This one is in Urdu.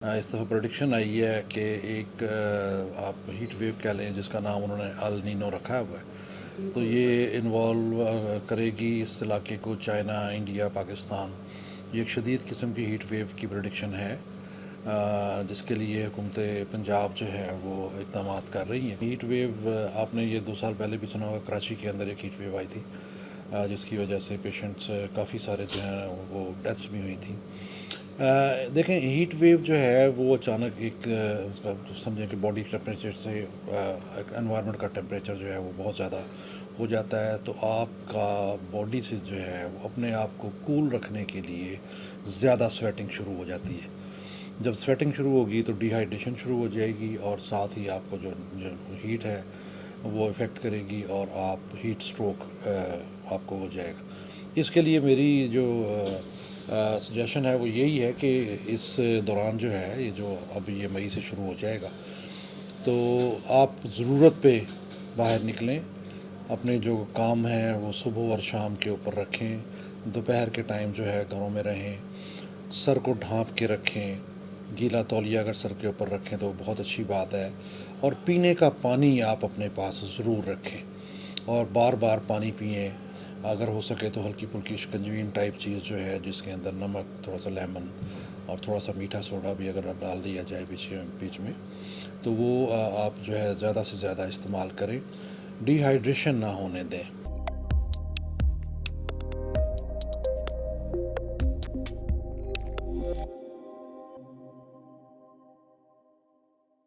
اس دفعہ پروڈکشن آئی ہے کہ ایک آپ ہیٹ ویو کہہ لیں جس کا نام انہوں نے ال نینو رکھا ہوا ہے، تو یہ انوالو کرے گی اس علاقے کو، چائنا، انڈیا، پاکستان۔ یہ ایک شدید قسم کی ہیٹ ویو کی پروڈکشن ہے جس کے لیے حکومت پنجاب جو ہے وہ اقدامات کر رہی ہیں۔ ہیٹ ویو آپ نے یہ 2 سال پہلے بھی سنا ہوگا، کراچی کے اندر ایک ہیٹ ویو آئی تھی جس کی وجہ سے پیشنٹس کافی سارے جو ہیں وہ ڈیتھس بھی ہوئی تھیں۔ دیکھیں ہیٹ ویو جو ہے وہ اچانک ایک اس کا سمجھیں کہ باڈی ٹیمپریچر سے انوائرمنٹ کا ٹیمپریچر جو ہے وہ بہت زیادہ ہو جاتا ہے، تو آپ کا باڈی سے جو ہے وہ اپنے آپ کو کول رکھنے کے لیے زیادہ سویٹنگ شروع ہو جاتی ہے۔ جب سویٹنگ شروع ہوگی تو ڈی ہائیڈریشن شروع ہو جائے گی، اور ساتھ ہی آپ کو جو ہیٹ ہے وہ افیکٹ کرے گی اور آپ ہیٹ سٹروک آپ کو ہو جائے گا۔ اس کے لیے میری جو سجیشن ہے وہ یہی ہے کہ اس دوران جو ہے یہ جو اب یہ مئی سے شروع ہو جائے گا، تو آپ ضرورت پہ باہر نکلیں، اپنے جو کام ہیں وہ صبح اور شام کے اوپر رکھیں، دوپہر کے ٹائم جو ہے گھروں میں رہیں، سر کو ڈھانپ کے رکھیں، گیلا تولیہ اگر سر کے اوپر رکھیں تو بہت اچھی بات ہے، اور پینے کا پانی آپ اپنے پاس ضرور رکھیں اور بار بار پانی پئیں۔ اگر ہو سکے تو ہلکی پھلکی شکنجوین ٹائپ چیز جو ہے جس کے اندر نمک، تھوڑا سا لیمن اور تھوڑا سا میٹھا سوڈا بھی اگر ڈال دیا جائے بیچ میں، تو وہ آپ جو ہے زیادہ سے زیادہ استعمال کریں، ڈی ہائیڈریشن نہ ہونے دیں۔